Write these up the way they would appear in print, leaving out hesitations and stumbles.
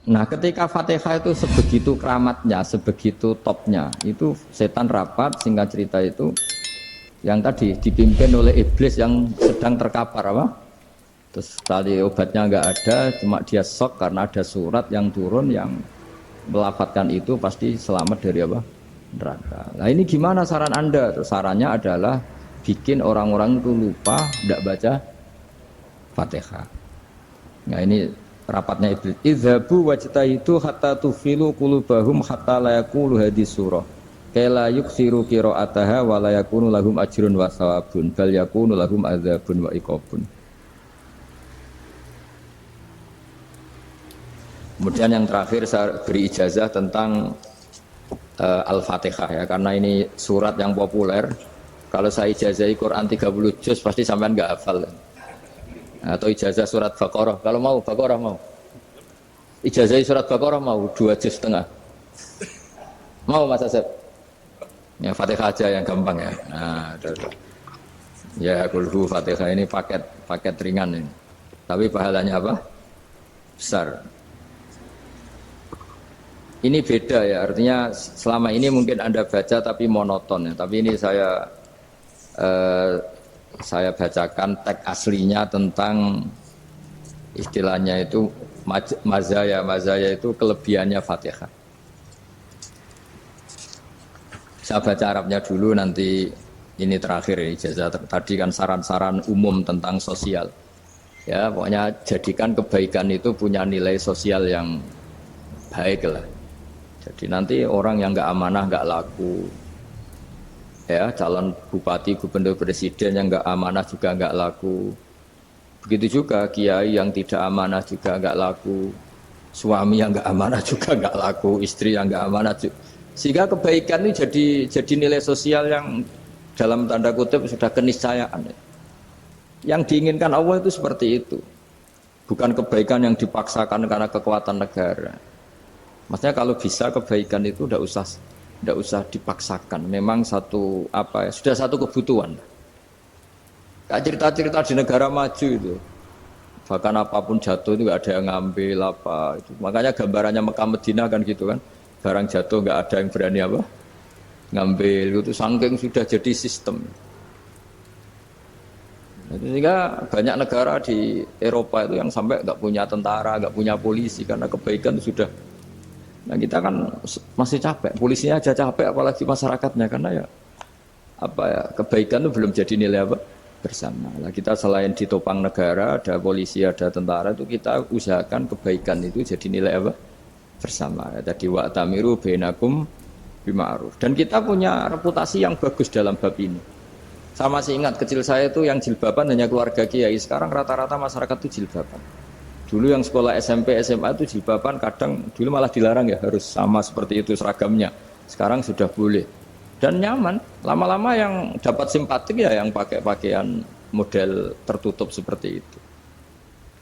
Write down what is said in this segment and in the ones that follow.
Nah, ketika Fatihah itu sebegitu keramatnya, sebegitu topnya, itu setan rapat, singkat cerita itu yang tadi dipimpin oleh iblis yang sedang terkapar apa? Terus tadi obatnya nggak ada, cuma dia shock karena ada surat yang turun yang melafatkan itu pasti selamat dari apa? Neraka. Nah ini gimana saran Anda? Terus sarannya adalah bikin orang-orang itu lupa, tidak baca Fatihah. Nah ini rapatnya iblis. Idzabu wajtahidu hatta tufilu qulubahum hatta la yaqulu hadis surah. Kala yuksiru qira'ataha wa la yakunu lahum ajrun wa thawabun bal yakunu lahum adzabun wa iqabun. Kemudian yang terakhir saya beri ijazah tentang Al-Fatihah ya, karena ini surat yang populer. Kalau saya ijazahi Quran 30 juz pasti sampean nggak hafal. Atau ijazah surat Baqarah, kalau mau Baqarah mau. Ijazahi surat Baqarah mau 2 juz setengah. Mau Mas Asep? Ya Fatihah aja yang gampang ya. Nah, ya kulhu Fatihah ini paket ringan ini. Tapi pahalanya apa? Besar. Ini beda ya, artinya selama ini mungkin Anda baca tapi monoton ya. Tapi ini saya bacakan teks aslinya tentang istilahnya itu mazaya. Mazaya itu kelebihannya Fatihah. Saya baca Arabnya dulu, nanti ini terakhir ya, ijazah tadi kan saran-saran umum tentang sosial. Ya, pokoknya jadikan kebaikan itu punya nilai sosial yang baik lah. Jadi nanti orang yang nggak amanah nggak laku, ya calon bupati, gubernur, presiden yang nggak amanah juga nggak laku. Begitu juga kiai yang tidak amanah juga nggak laku, suami yang nggak amanah juga nggak laku, istri yang nggak amanah juga. Sehingga kebaikan ini jadi nilai sosial yang dalam tanda kutip sudah keniscayaan. Yang diinginkan Allah itu seperti itu, bukan kebaikan yang dipaksakan karena kekuatan negara. Maksudnya kalau bisa kebaikan itu tidak usah dipaksakan. Memang satu apa ya, sudah satu kebutuhan. Kayak cerita-cerita di negara maju itu, bahkan apapun jatuh itu nggak ada yang ngambil apa itu. Makanya gambarannya Mekah Medina kan gitu kan, barang jatuh nggak ada yang berani apa ngambil itu, saking sudah jadi sistem. Sehingga banyak negara di Eropa itu yang sampai nggak punya tentara, nggak punya polisi karena kebaikan itu sudah. Nah kita kan masih capek, polisinya aja capek apalagi masyarakatnya, karena ya apa ya, kebaikan itu belum jadi nilai apa bersama. Nah, kita selain ditopang negara, ada polisi, ada tentara, itu kita usahakan kebaikan itu jadi nilai apa bersama. Ya, tadi wa'tamiru bainakum bima'ruf. Dan kita punya reputasi yang bagus dalam bab ini. Saya masih ingat kecil saya itu yang jilbaban hanya keluarga kiai, sekarang rata-rata masyarakat itu jilbaban. Dulu yang sekolah SMP, SMA itu jilbaban kadang dulu malah dilarang ya, harus sama seperti itu seragamnya. Sekarang sudah boleh. Dan nyaman. Lama-lama yang dapat simpatik ya yang pakai pakaian model tertutup seperti itu.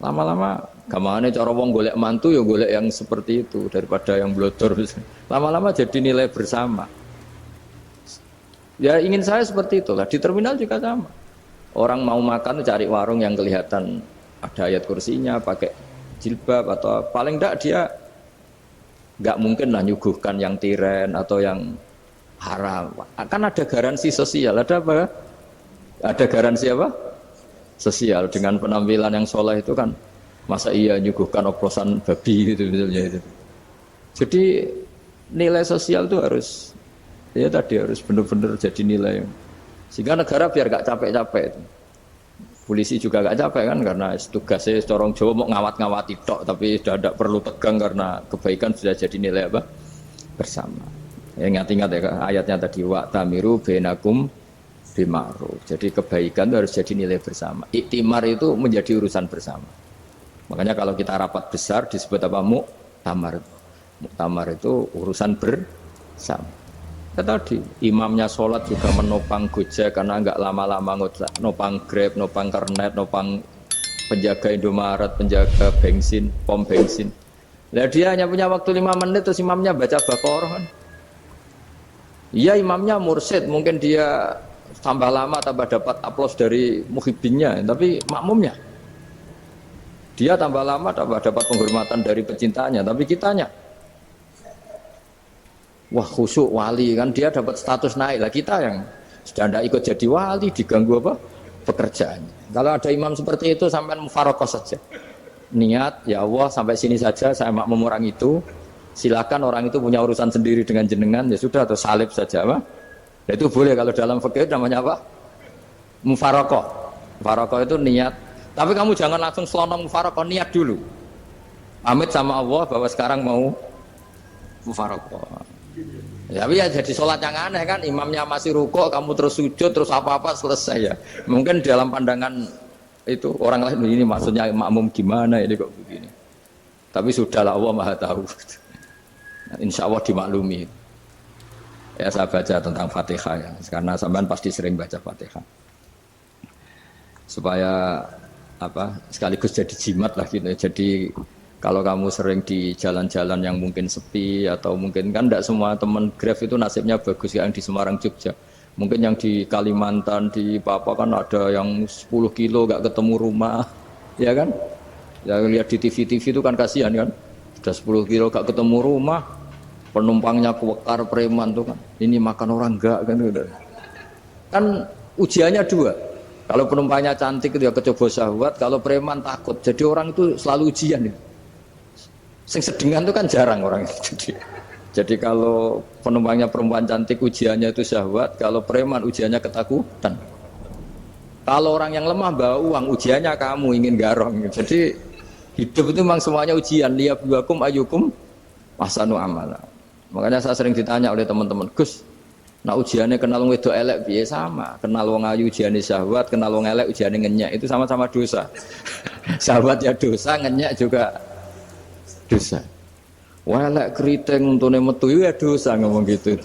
Lama-lama gamane cara wong golek mantu ya golek yang seperti itu daripada yang blodor. Lama-lama jadi nilai bersama. Ya ingin saya seperti itulah. Di terminal juga sama. Orang mau makan cari warung yang kelihatan ada ayat kursinya, pakai jilbab, atau paling enggak dia enggak mungkin lah nyuguhkan yang tiren atau yang haram. Kan ada garansi sosial, ada apa? Ada garansi apa? Sosial dengan penampilan yang soleh itu kan, masa iya nyuguhkan oplosan babi gitu misalnya itu. Jadi nilai sosial itu harus, ya tadi harus benar-benar jadi nilai. Sehingga negara biar gak capek-capek itu. Polisi juga gak capek kan, karena tugasnya corong Jawa mau ngawat-ngawati tok, tapi sudah tidak perlu tegang karena kebaikan sudah jadi nilai apa bersama. Ya, ingat-ingat ya ayatnya tadi, wa'tamiru bainakum bima'ruf. Jadi kebaikan itu harus jadi nilai bersama. Iktimar itu menjadi urusan bersama. Makanya kalau kita rapat besar disebut apa? Muktamar. Muktamar itu urusan bersama. Ya tadi, imamnya sholat juga menopang Gojek karena nggak lama-lama nopang Grab, nopang Kernet, nopang penjaga Indomaret, penjaga bensin, pom bensin. Nah dia hanya punya waktu 5 menit terus imamnya baca Baqarah kan. Iya imamnya mursyid, mungkin dia tambah lama tambah dapat aplaus dari muhibbinnya, tapi makmumnya Dia tambah lama tambah dapat penghormatan dari pecintanya, tapi kitanya wah khusyuk wali kan dia dapat status naik lah, kita yang sudah tidak ikut jadi wali diganggu apa pekerjaannya. Kalau ada imam seperti itu sampai mufarokoh saja, niat ya Allah sampai sini saja saya makmum orang itu, silakan orang itu punya urusan sendiri dengan jenengan ya sudah, atau salib saja apa. Nah, itu boleh kalau dalam fikih namanya apa, mufarokoh. Mufarokoh itu niat, tapi kamu jangan langsung selonong mufarokoh, niat dulu pamit sama Allah bahwa sekarang mau mufarokoh. Ya, tapi ya jadi sholat yang aneh kan, imamnya masih rukuk, kamu terus sujud, terus apa-apa selesai ya. Mungkin dalam pandangan itu orang lain ini maksudnya makmum gimana ini kok begini. Tapi sudahlah Allah Maha tahu. Insya Allah dimaklumi. Ya saya baca tentang Fatihah ya, karena sampean pasti sering baca Fatihah. Supaya apa sekaligus jadi jimat lah gitu. Jadi kalau kamu sering di jalan-jalan yang mungkin sepi atau mungkin kan tidak semua teman Grab itu nasibnya bagus yang di Semarang Jogja. Mungkin yang di Kalimantan di Papua kan ada yang 10 kilo gak ketemu rumah, ya kan? Ya lihat di TV-TV itu kan kasihan kan. Sudah 10 kilo gak ketemu rumah, penumpangnya kuwekar preman tuh kan. Ini makan orang enggak kan gitu. Kan ujiannya dua. Kalau penumpangnya cantik itu ya kecoba syahwat, kalau preman takut. Jadi orang itu selalu ujian itu. Sing sedengan itu kan jarang orang itu. Jadi kalau penumpangnya perempuan cantik ujiannya itu syahwat, kalau preman ujiannya ketakutan. Kalau orang yang lemah bawa uang ujiannya kamu ingin garong. Jadi hidup itu memang semuanya ujian. Liyabluwakum ayyukum ahsanu amala. Makanya saya sering ditanya oleh teman-teman, Gus, nah ujiannya kenal wong wedok elek piye? Sama. Kenal wong ayu ujiannya syahwat, kenal wong elek ujiannya ngenyek, itu sama-sama dosa. Syahwat ya dosa, ngenyek juga dosa. Welek keriting untune metu ya dosa ngomong gitu.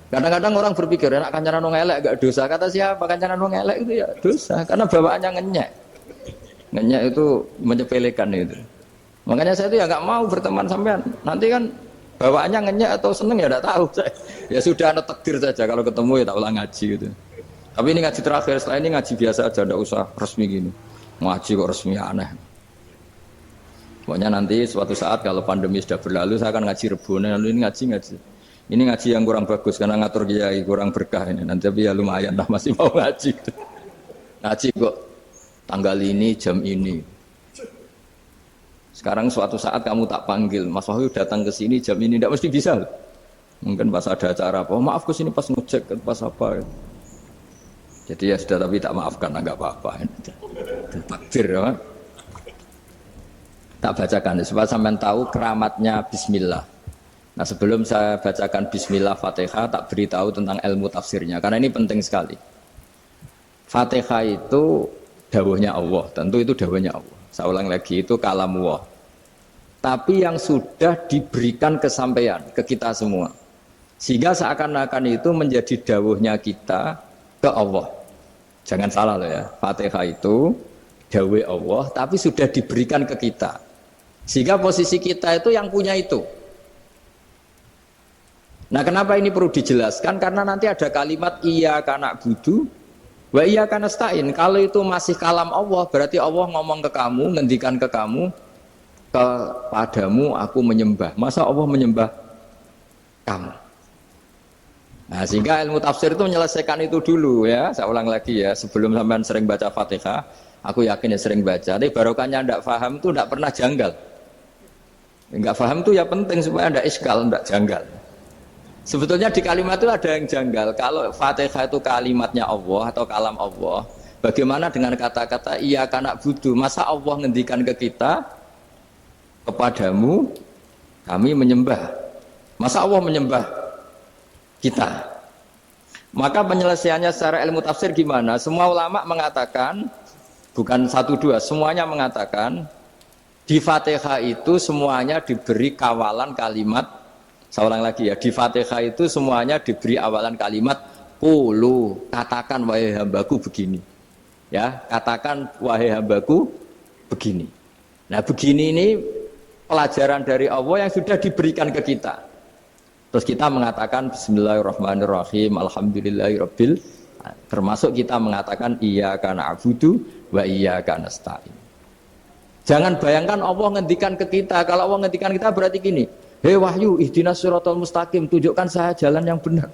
Kadang-kadang orang berpikir enak kancanan wong elek gak dosa. Kata siapa kancanan wong elek itu ya dosa karena bawaannya ngenyek. Ngenyek itu menyepelekan itu. Makanya saya itu ya nggak mau berteman sampean. Nanti kan bawaannya ngenyek atau seneng ya enggak tahu saya. Ya sudah ada takdir saja kalau ketemu ya tak ulang ngaji gitu. Tapi ini ngaji terakhir, setelah ini ngaji biasa aja, enggak usah resmi gini. Ngaji kok resmi aneh. Pokoknya nanti suatu saat kalau pandemi sudah berlalu saya akan ngaji Rebone, lalu ini ngaji. Ini ngaji yang kurang bagus karena ngatur kiai kurang berkah ini. Nanti tapi ya lumayan lah masih mau ngaji. Ngaji kok tanggal ini jam ini. Sekarang suatu saat kamu tak panggil, Mas Wahyu datang ke sini jam ini, tidak mesti bisa. Mungkin pas ada acara apa, oh, maaf ke sini pas ngecek pas apa. Jadi ya sudah tapi tak maafkan, enggak apa-apa. Takdir ya. Tak bacakan supaya sampean tahu keramatnya bismillah. Nah, sebelum saya bacakan bismillah Fatihah, tak beritahu tentang ilmu tafsirnya karena ini penting sekali. Fatihah itu dawuhnya Allah, tentu itu dawuhnya Allah. Saya ulang lagi, itu kalam Allah. Tapi yang sudah diberikan kesampaian ke kita semua. Sehingga seakan-akan itu menjadi dawuhnya kita ke Allah. Jangan salah loh ya. Fatihah itu dawuh Allah tapi sudah diberikan ke kita. Sehingga posisi kita itu yang punya itu. Nah, kenapa ini perlu dijelaskan? Karena nanti ada kalimat iyyaka na'budu wa iyyaka nasta'in. Kalau itu masih kalam Allah, berarti Allah ngomong ke kamu, ngendikan ke kamu, kepadamu aku menyembah. Masa Allah menyembah kamu? Nah, sehingga ilmu tafsir itu menyelesaikan itu dulu ya. Saya ulang lagi ya, sebelum sampean sering baca Fatihah, aku yakin ya sering baca. Tapi barokahnya tidak paham itu tidak pernah janggal. Enggak paham itu ya penting supaya tidak iskal, tidak janggal. Sebetulnya di kalimat itu ada yang janggal. Kalau Fatihah itu kalimatnya Allah atau kalam Allah, bagaimana dengan kata-kata iyyaka na'budu? Masa Allah ngendikan ke kita, kepadamu kami menyembah. Masa Allah menyembah kita? Maka penyelesaiannya secara ilmu tafsir gimana? Semua ulama mengatakan, bukan satu dua, semuanya mengatakan di Fatihah itu semuanya diberi kawalan kalimat. Saya ulang lagi ya, di Fatihah itu semuanya diberi awalan kalimat qulu, katakan wahai hambaku begini. Ya, katakan wahai hambaku begini. Nah, begini ini pelajaran dari Allah yang sudah diberikan ke kita. Terus kita mengatakan bismillahirrahmanirrahim, alhamdulillahirabbil, termasuk kita mengatakan iyyaka na'budu wa iyyaka nasta'in. Jangan bayangkan Allah ngendikan ke kita. Kalau Allah ngendikan kita berarti gini, hei wahyu, ihdinas siratal mustaqim, tunjukkan saya jalan yang benar.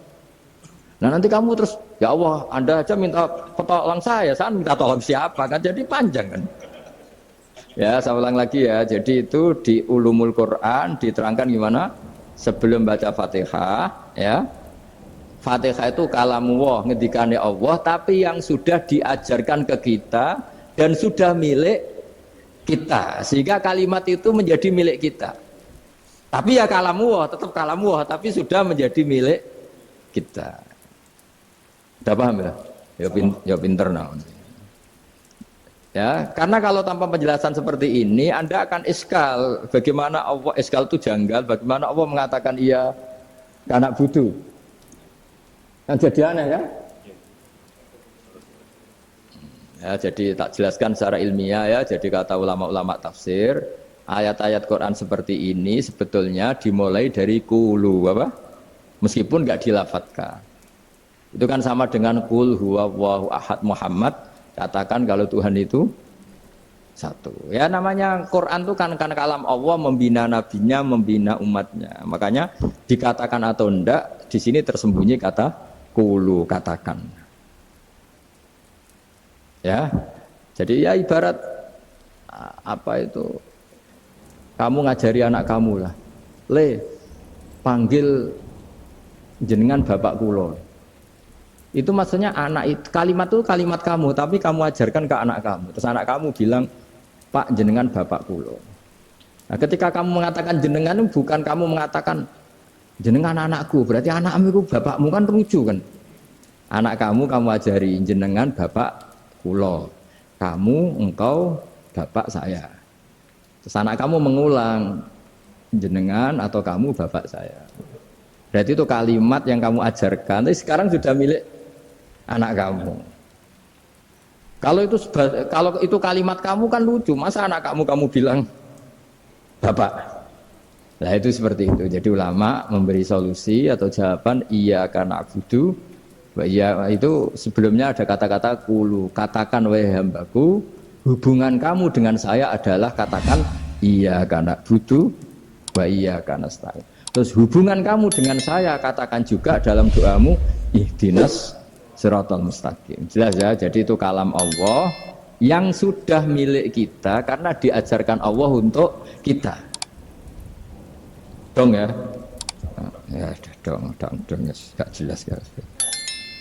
Nah nanti kamu terus, ya Allah, Anda aja minta tolong saya minta tolong siapa kan? Jadi panjang kan. Ya, saya ulang lagi ya. Jadi itu di Ulumul Quran diterangkan gimana? Sebelum baca Fatihah, ya. Fatihah itu kalamullah, ngendikane Allah, tapi yang sudah diajarkan ke kita dan sudah milik kita, sehingga kalimat itu menjadi milik kita. Tapi ya kalamullah, tetap kalamullah, tapi sudah menjadi milik kita. Udah paham ya? Ya pinter nah. Ya, karena kalau tanpa penjelasan seperti ini, Anda akan iskal. Bagaimana Allah, iskal itu janggal, bagaimana Allah mengatakan iya anak budu. Yang jadi aneh kan? Ya, jadi tak jelaskan secara ilmiah ya. Jadi kata ulama-ulama tafsir, ayat-ayat Quran seperti ini sebetulnya dimulai dari kulu apa? Meskipun nggak dilafatkan. Itu kan sama dengan kul huwallahu ahad Muhammad. Katakan kalau Tuhan itu satu. Ya namanya Quran itu kan kalam Allah, membina nabinya, membina umatnya. Makanya dikatakan atau enggak, di sini tersembunyi kata kulu, katakan. Ya, jadi ya ibarat apa itu? Kamu ngajari anak kamu lah, panggil jenengan bapak kulo. Itu maksudnya anak itu, kalimat itu kalimat kamu, tapi kamu ajarkan ke anak kamu. Terus anak kamu bilang, Pak jenengan bapak kulo. Nah, ketika kamu mengatakan jenengan, bukan kamu mengatakan jenengan anakku, berarti anakmu itu bapakmu, kan lucu kan? Anak kamu ajari jenengan bapak kulo, kamu engkau bapak saya. Terus anak kamu mengulang jenengan atau kamu bapak saya. Berarti itu kalimat yang kamu ajarkan, tapi sekarang sudah milik anak kamu. Kalau itu kalimat kamu kan lucu, masa anak kamu bilang bapak. Nah itu seperti itu. Jadi ulama memberi solusi atau jawaban iya karena abudu. Ya itu sebelumnya ada kata-kata kulu, katakan wahai hambaku, hubungan kamu dengan saya adalah katakan iya karena butuh, wa iya karena stain. Terus hubungan kamu dengan saya katakan juga dalam doamu ihdinas siratal mustaqim. Jelas ya, jadi itu kalam Allah yang sudah milik kita karena diajarkan Allah untuk kita. Dong ya? Ya dong, gak jelas ya.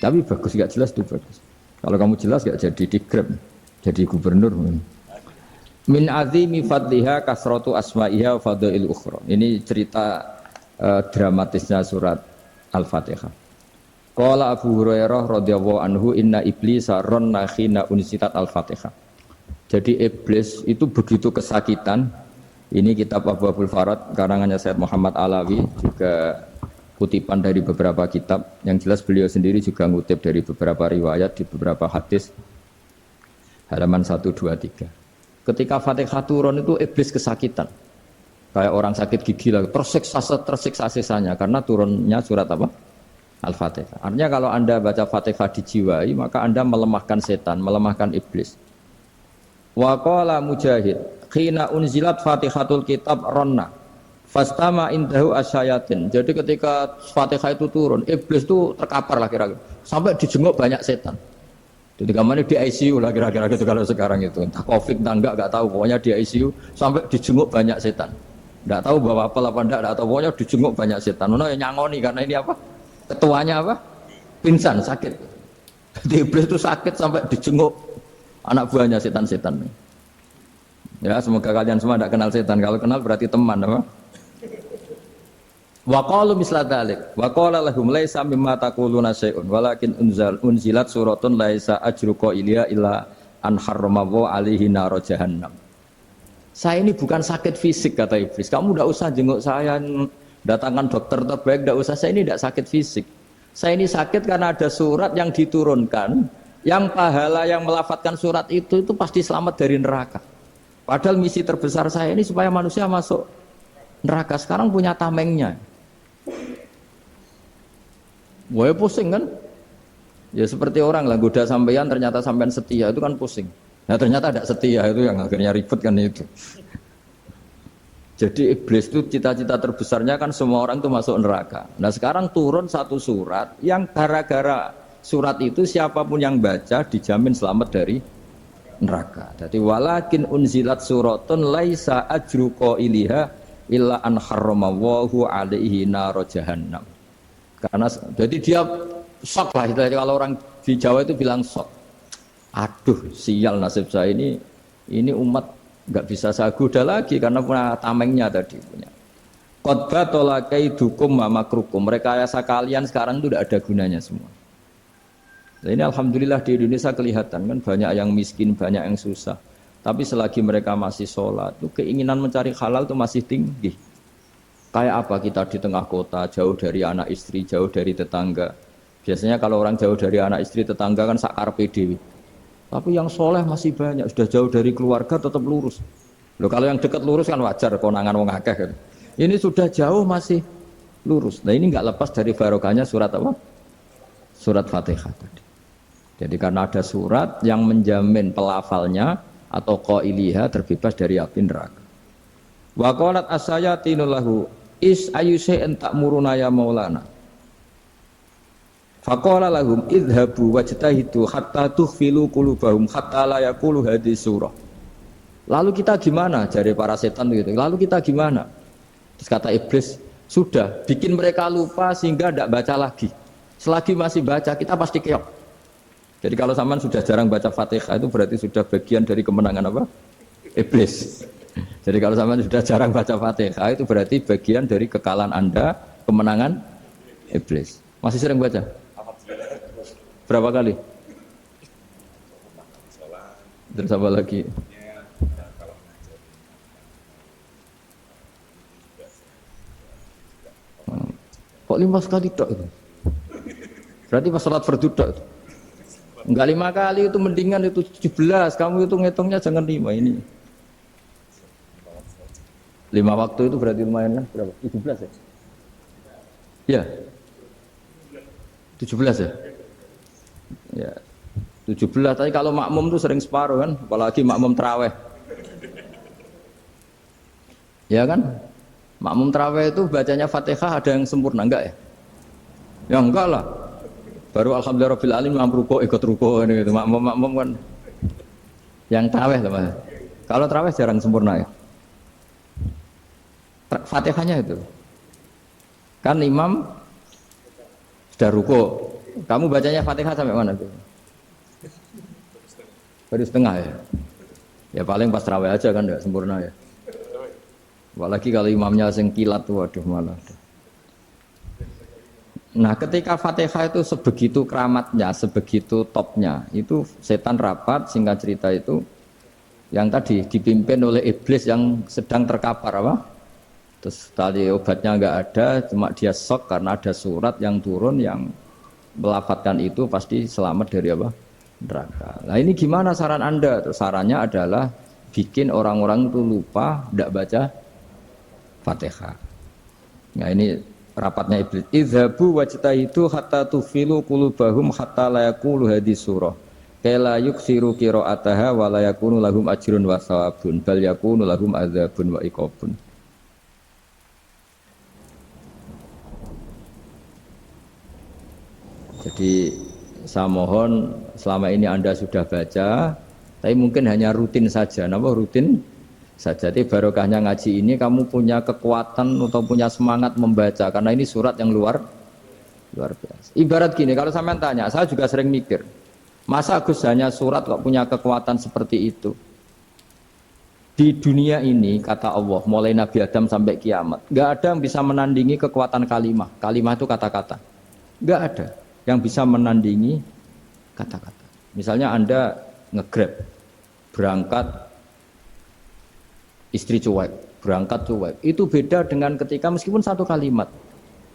Tapi bagus, gak jelas itu bagus. Kalau kamu jelas gak jadi digrab, jadi gubernur. Min azimi fadliha kasratu asma'iha fadlil ukhra. Ini cerita dramatisnya surat Al-Fatihah. Qala Abu Hurairah radhiyallahu anhu inna iblisa ranna khina unsitat Al-Fatihah. Jadi iblis itu begitu kesakitan. Ini kitab Abu Abul Farad karangannya Sayyid Muhammad Alawi, juga kutipan dari beberapa kitab. Yang jelas beliau sendiri juga ngutip dari beberapa riwayat di beberapa hadis, halaman 1, 2, 3. Ketika Fatihah turun itu iblis kesakitan kayak orang sakit gigi lah, tersiksa sisanya karena turunnya surat apa? Al-Fatihah. Artinya kalau Anda baca Fatihah dijiwai, maka Anda melemahkan setan, melemahkan iblis. Wa qala Mujahid khina unzilat Fatihatul kitab ronna fastama indahu asyayatin. Jadi ketika Fatihah itu turun, iblis itu terkapar lah kira-kira, sampai dijenguk banyak setan. Jadi kamarnya di ICU lah kira-kira gitu kalau sekarang itu. Entah Covid entah enggak tahu, pokoknya di ICU sampai dijenguk banyak setan. Enggak tahu bawa apa enggak tahu, pokoknya dijenguk banyak setan. Ono yang nyangoni karena ini apa? Ketuanya apa? Pingsan, sakit. Jadi iblis itu sakit sampai dijenguk anak buahnya setan-setan. Ya, semoga kalian semua tidak kenal setan. Kalau kenal berarti teman, apa? Wa qalu misla dzalik. Wa qala lahum laisa mimma taquluna syai'un walakin unzilat suratun laisa ajru qailiya illa an harrama alaihi nar jahannam. Saya ini bukan sakit fisik kata iblis. Kamu tidak usah jenguk saya, datangkan dokter terbaik, tidak usah. Saya ini tidak sakit fisik. Saya ini sakit karena ada surat yang diturunkan, yang pahala yang melafatkan surat itu pasti selamat dari neraka. Padahal misi terbesar saya ini supaya manusia masuk neraka. Sekarang punya tamengnya. Wah pusing kan? Ya seperti orang lah, goda sampean ternyata sampean setia, itu kan pusing. Nah ternyata tidak setia, itu yang akhirnya ribet kan itu. Jadi iblis itu cita-cita terbesarnya kan semua orang itu masuk neraka. Nah sekarang turun satu surat yang gara-gara surat itu siapapun yang baca dijamin selamat dari neraka. Jadi walakin unzilat suratun laisa ajru qailiha illa an harramawallahu alaihi nar jahannam. Karena jadi dia shock lah, kalau orang di Jawa itu bilang shock. Aduh sial nasib saya ini umat nggak bisa saya goda lagi karena punya tamengnya tadi punya. Qad tolakai dukum mamakrukum. Rekayasa kalian sekarang itu tidak ada gunanya semua. Nah, ini alhamdulillah di Indonesia kelihatan kan banyak yang miskin, banyak yang susah. Tapi selagi mereka masih sholat, itu keinginan mencari halal itu masih tinggi. Kayak apa kita di tengah kota, jauh dari anak istri, jauh dari tetangga. Biasanya kalau orang jauh dari anak istri, tetangga kan sakar PDW. Tapi yang soleh masih banyak, sudah jauh dari keluarga tetap lurus. Loh, kalau yang dekat lurus kan wajar, konangan wong akeh gitu. Ini sudah jauh masih lurus. Nah ini nggak lepas dari barokahnya surat apa? Surat Fatihah tadi. Jadi karena ada surat yang menjamin pelafalnya atau qailiha terbebas dari api neraka. Wa qalat as-sayatinul lahu is ayyusai'in ta'muruna ya maulana. Faqala lahum idhabu wajtahidu hatta tukhfilu qulubahum hatta la yaqulu hadhihi surah. Lalu kita gimana? Dari para setan gitu. Lalu kita gimana? Terus kata iblis, sudah bikin mereka lupa sehingga tidak baca lagi. Selagi masih baca kita pasti keok. Jadi kalau sampean sudah jarang baca Fatihah itu berarti sudah bagian dari kemenangan apa? Iblis. Jadi kalau sampean sudah jarang baca Fatihah itu berarti bagian dari kekalahan Anda, kemenangan iblis. Masih sering baca? Berapa kali? Terus apa lagi? Kok 5 kali tok itu? Berarti pas sholat fardu tok itu? Enggak 5 kali itu mendingan itu 17. Kamu itu ngitungnya jangan 5 ini. 5 waktu itu berarti lumayan kan? Berapa? 17 ya? Ya. 17 ya? Ya. 17, tapi kalau makmum tuh sering separuh kan, apalagi makmum tarawih. Ya kan? Makmum tarawih itu bacanya Fatihah ada yang sempurna enggak ya? Ya enggak lah. Baru alhamdulillah rabbil alamin mampu ruko ikut ruko gitu. Makmum kan yang tarawih teman. Kalau tarawih jarang sempurna ya. Fatihahnya itu. Kan imam sudah ruko. Kamu bacanya Fatihah sampai mana tuh? Baru setengah ya. Ya paling pas tarawih aja kan enggak sempurna ya. Apalagi kalau imamnya sing kilat tuh waduh malah. Nah ketika Fatihah itu sebegitu keramatnya, sebegitu topnya, itu setan rapat, singkat cerita itu yang tadi dipimpin oleh iblis yang sedang terkapar apa? Terus tadi obatnya nggak ada, cuma dia shock karena ada surat yang turun yang melafatkan itu pasti selamat dari apa? Neraka. Nah ini gimana saran Anda? Terus sarannya adalah bikin orang-orang itu lupa, tidak baca Fatihah. Nah ini rapatnya iblis. Idhabu wajtahidu hatta tufilu qulubahum hatta la yaqulu hadhihi surah. Kala yuksiru qira'ataha wa la yakunu lahum ajrun wa thawabun bal yakunu lahum adzabun wa iqabun. Jadi saya mohon selama ini Anda sudah baca, tapi mungkin hanya rutin saja. Napa rutin saja? Jadi barokahnya ngaji ini kamu punya kekuatan atau punya semangat membaca karena ini surat yang luar biasa. Ibarat gini, kalau sampean tanya, saya juga sering mikir, masa Gus hanya surat kok punya kekuatan seperti itu? Di dunia ini kata Allah, mulai Nabi Adam sampai kiamat, nggak ada yang bisa menandingi kekuatan kalimah. Kalimah itu kata-kata, nggak ada yang bisa menandingi kata-kata. Misalnya Anda nge-grab, berangkat istri cuek, berangkat cuek. Itu beda dengan ketika meskipun satu kalimat.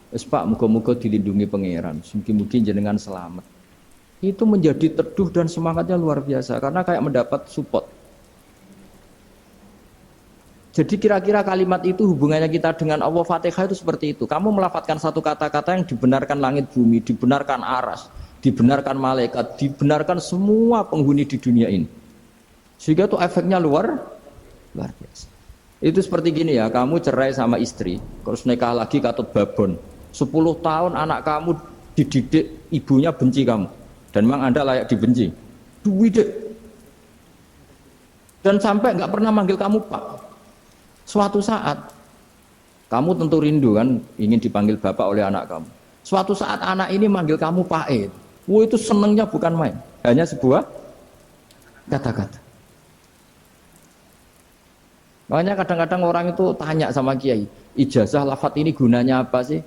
Wes Pak, muga-muga dilindungi pangeran, mungkin jenengan selamat. Itu menjadi teduh dan semangatnya luar biasa karena kayak mendapat support. Jadi kira-kira kalimat itu hubungannya kita dengan Allah, Fatihah itu seperti itu. Kamu melafatkan satu kata-kata yang dibenarkan langit bumi, dibenarkan aras, dibenarkan malaikat, dibenarkan semua penghuni di dunia ini. Sehingga tuh efeknya luar biasa. Itu seperti gini ya, kamu cerai sama istri, terus nikah lagi katut babon. 10 tahun anak kamu dididik, ibunya benci kamu. Dan memang Anda layak dibenci. Duwidek. Dan sampai nggak pernah manggil kamu Pak. Suatu saat, kamu tentu rindu kan, ingin dipanggil Bapak oleh anak kamu. Suatu saat anak ini manggil kamu Pak Ed. Wah itu senengnya bukan main. Hanya sebuah kata-kata. Makanya kadang-kadang orang itu tanya sama kiai, ijazah lafadz ini gunanya apa sih?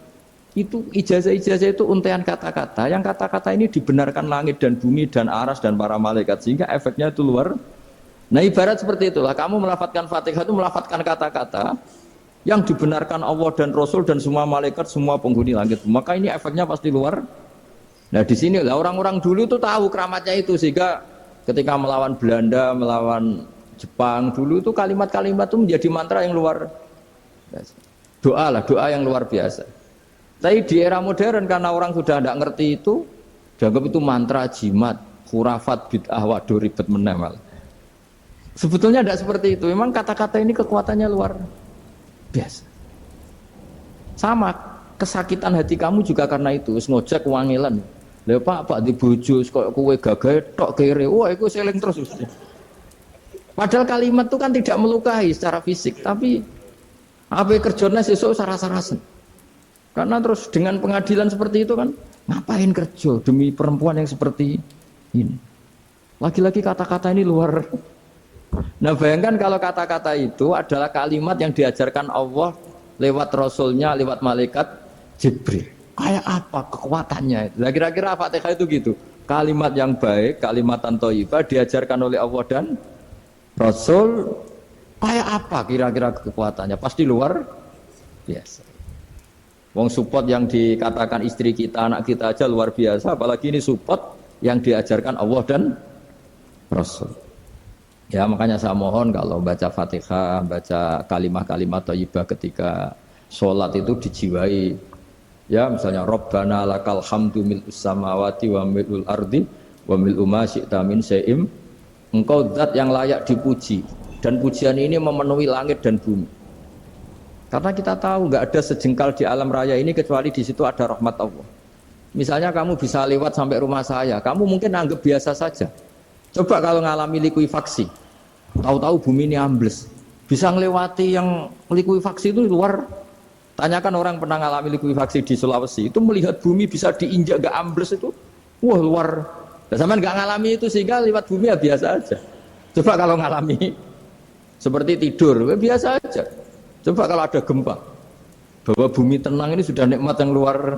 Itu ijazah-ijazah itu untaian kata-kata. Yang kata-kata ini dibenarkan langit dan bumi dan aras dan para malaikat, sehingga efeknya itu luar. Nah ibarat seperti itulah, kamu melafadzkan Fatihah itu melafadzkan kata-kata yang dibenarkan Allah dan Rasul dan semua malaikat, semua penghuni langit. Maka ini efeknya pasti luar. Nah di sini lah orang-orang dulu itu tahu keramatnya itu, sehingga ketika melawan Belanda, melawan Jepang dulu itu kalimat-kalimat itu menjadi mantra yang luar biasa. Doa yang luar biasa. Tapi di era modern karena orang sudah tidak ngerti itu, dianggap itu mantra, jimat, khurafat, bid'ah, waduh ribet menemal. Sebetulnya tidak seperti itu. Memang kata-kata ini kekuatannya luar biasa. Sama kesakitan hati kamu juga karena itu. Ngojek wangilan. Lha Pak di bojo kok kowe gagah tok kere. Wah, iku seling terus. Padahal kalimat itu kan tidak melukai secara fisik, tapi apa kerjanya sesuk sarasa-rasen. Karena terus dengan pengadilan seperti itu kan, ngapain kerja demi perempuan yang seperti ini? Lagi-lagi kata-kata ini luar. Nah bayangkan kalau kata-kata itu adalah kalimat yang diajarkan Allah lewat Rasulnya, lewat malaikat Jibril. Kayak apa kekuatannya? Nah, kira-kira Fatihah itu gitu. Kalimat yang baik, kalimatan thayyibah diajarkan oleh Allah dan Rasul, kayak apa kira-kira kekuatannya? Pasti luar biasa. Wong support yang dikatakan istri kita, anak kita aja luar biasa, apalagi ini support yang diajarkan Allah dan Rasul. Ya makanya saya mohon kalau baca Fatihah, baca kalimat-kalimat thayyibah ketika sholat itu dijiwai. Ya misalnya Rabbana lakal hamdu mil'us samawati wa mil'ul ardi wa mil'u ma syi'ta min syai'im. Engkau zat yang layak dipuji, dan pujian ini memenuhi langit dan bumi. Karena kita tahu nggak ada sejengkal di alam raya ini kecuali di situ ada rahmat Allah. Misalnya kamu bisa lewat sampai rumah saya, kamu mungkin anggap biasa saja. Coba kalau ngalami likuifaksi, tahu-tahu bumi ini ambles, bisa ngelewati yang likuifaksi itu luar. Tanyakan orang pernah ngalami likuifaksi di Sulawesi, itu melihat bumi bisa diinjak nggak ambles itu, wah luar. Nah, sama nggak ngalami itu sehingga lewat bumi ya biasa aja. Coba kalau ngalami seperti tidur, ya biasa aja. Coba kalau ada gempa, bahwa bumi tenang ini sudah nikmat yang luar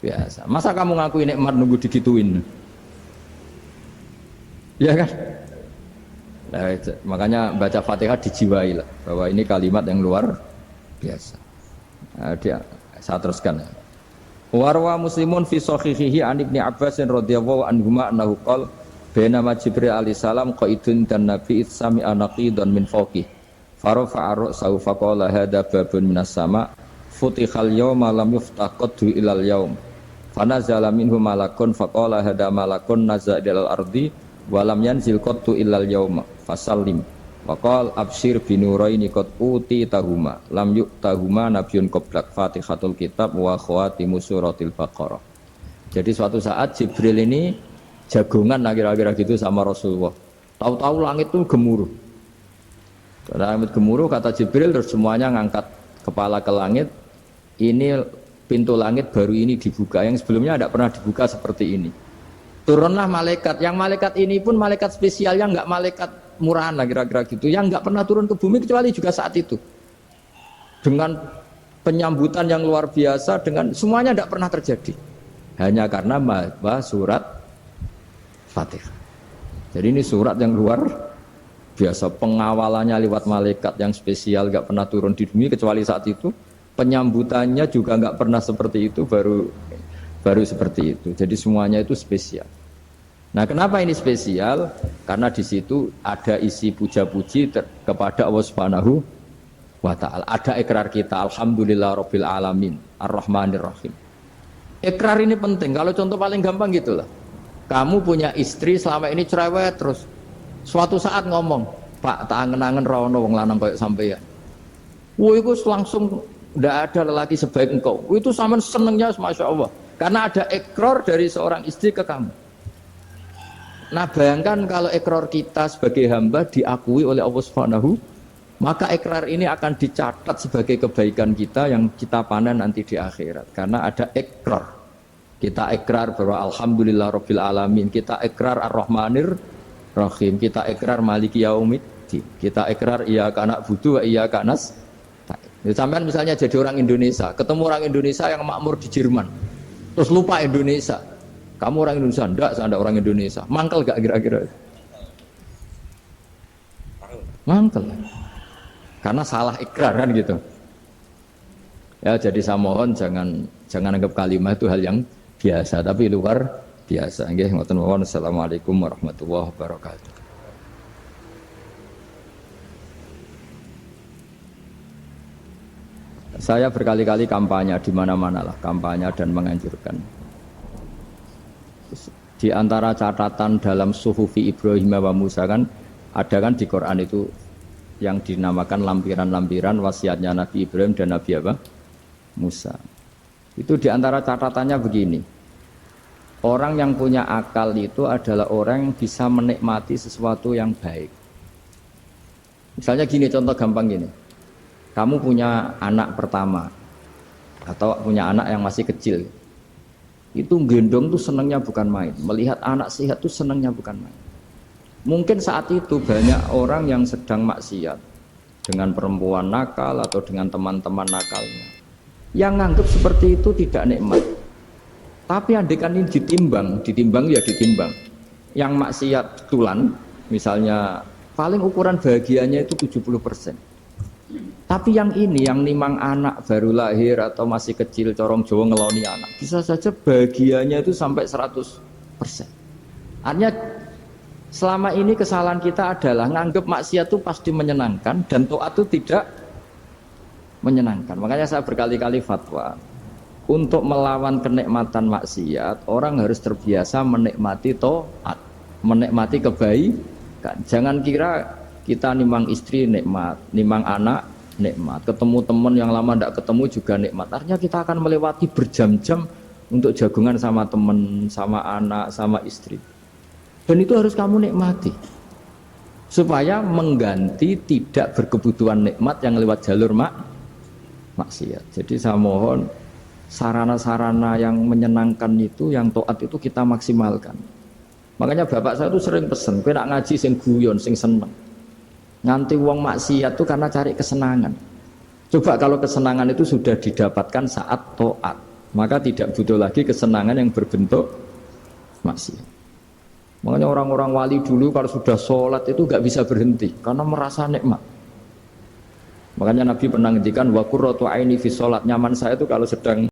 biasa. Masa kamu ngakui nikmat nunggu digituin? Ya kan? Nah, makanya baca Fatihah dijiwai lah, bahwa ini kalimat yang luar biasa. Nah, saya teruskan. Warwa Muslimun fi sahihihi an Ibnu Abbas radhiyallahu anhuma annahu qala bainama Jibril alaihi salam qaidun dan Nabi sami anaqidan min fawqi farafa'a ra'sahu faqala hadza babun minas sama futihal yawma lam yuftaqadu ilal yaum fanazala minhu malakun faqala hadza malakun nazala ilal ardi wa lam yanzil qattu ilal yauma fasallim waqal absyir binuraini qad uti tahuma lam yu'tahuma nabiyyun qablak Fatihatul kitab wa khawatimu suratil Baqarah. Jadi suatu saat Jibril ini jagongan kira-kira gitu sama Rasulullah. Tahu-tahu langit itu gemuruh. Karena langit gemuruh kata Jibril terus semuanya ngangkat kepala ke langit. Ini pintu langit baru ini dibuka, yang sebelumnya tidak pernah dibuka seperti ini. Turunlah malaikat, yang malaikat ini pun malaikat spesial, yang enggak malaikat murahan lah kira-kira gitu, yang enggak pernah turun ke bumi kecuali juga saat itu. Dengan penyambutan yang luar biasa, dengan semuanya tidak pernah terjadi. Hanya karena bahwa surat Fatihah. Jadi ini surat yang luar biasa, pengawalannya lewat malaikat yang spesial, enggak pernah turun di bumi kecuali saat itu. Penyambutannya juga enggak pernah seperti itu, baru seperti itu. Jadi semuanya itu spesial. Nah, kenapa ini spesial? Karena di situ ada isi puja-puji kepada Allah Subhanahu wa ta'ala. Ada ikrar kita, alhamdulillah rabbil alamin, ar-rahmanir rahim. Ikrar ini penting. Kalau contoh paling gampang gitulah. Kamu punya istri selama ini cerewet terus. Suatu saat ngomong, Pak, tak angen-angen ra ono wong lanang kayak sampeyan. Wah, itu langsung tidak ada lelaki sebaik engkau. Itu sama senengnya, masya Allah. Karena ada ikrar dari seorang istri ke kamu. Nah, bayangkan kalau ikrar kita sebagai hamba diakui oleh Allah Subhanahu, maka ikrar ini akan dicatat sebagai kebaikan kita yang kita panen nanti di akhirat. Karena ada ikrar. Kita ikrar bahwa alhamdulillah rabbil alamin. Kita ikrar ar-rahmanir rahim. Kita ikrar maliki yaumiddin. Kita ikrar iyyaka na'budu wa iyyaka nasta'in. Sampean misalnya jadi orang Indonesia, ketemu orang Indonesia yang makmur di Jerman, terus lupa Indonesia. Kamu orang Indonesia? Enggak, saya ada orang Indonesia. Mangkel gak kira-kira? Mangkel. Karena salah ikrar kan gitu. Ya, jadi saya mohon jangan anggap kalimat itu hal yang biasa, tapi luar biasa. Nggih, ngoten mawon. Assalamualaikum warahmatullahi wabarakatuh. Saya berkali-kali kampanye di mana-mana lah, kampanye dan menganjurkan. Di antara catatan dalam Suhufi Ibrahim wa Musa kan ada kan di Quran itu yang dinamakan lampiran-lampiran wasiatnya Nabi Ibrahim dan Nabi apa? Musa. Itu di antara catatannya begini. Orang yang punya akal itu adalah orang yang bisa menikmati sesuatu yang baik. Misalnya gini, contoh gampang gini. Kamu punya anak pertama atau punya anak yang masih kecil, itu gendong tuh senangnya bukan main, melihat anak sehat tuh senangnya bukan main. Mungkin saat itu banyak orang yang sedang maksiat dengan perempuan nakal atau dengan teman-teman nakalnya, yang nganggap seperti itu tidak nikmat. Tapi andaikan ini ditimbang ya ditimbang. Yang maksiat tulan, misalnya paling ukuran bahagianya itu 70%. Tapi yang ini, yang nimang anak baru lahir atau masih kecil, corong Jawa ngeloni anak, bisa saja bahagianya itu sampai 100%. Artinya selama ini kesalahan kita adalah nganggap maksiat itu pasti menyenangkan dan taat itu tidak menyenangkan. Makanya saya berkali-kali fatwa, untuk melawan kenikmatan maksiat, orang harus terbiasa menikmati taat, menikmati kebaikan. Jangan kira kita nimang istri nikmat, nimang anak nikmat, ketemu teman yang lama tidak ketemu juga nikmat. Artinya kita akan melewati berjam-jam untuk jagungan sama teman, sama anak, sama istri. Dan itu harus kamu nikmati supaya mengganti tidak berkebutuhan nikmat yang lewat jalur maksiat. Jadi saya mohon sarana-sarana yang menyenangkan itu, yang taat itu kita maksimalkan. Makanya bapak saya itu sering pesen, kowe nak ngaji sing guyon, sing seneng. Nganti wong maksiat itu karena cari kesenangan. Coba kalau kesenangan itu sudah didapatkan saat taat, maka tidak butuh lagi kesenangan yang berbentuk maksiat. Makanya orang-orang wali dulu kalau sudah sholat itu gak bisa berhenti karena merasa nikmat. Makanya Nabi pernah ngendikan wa qurratu aini fi sholat, nyaman saya itu kalau sedang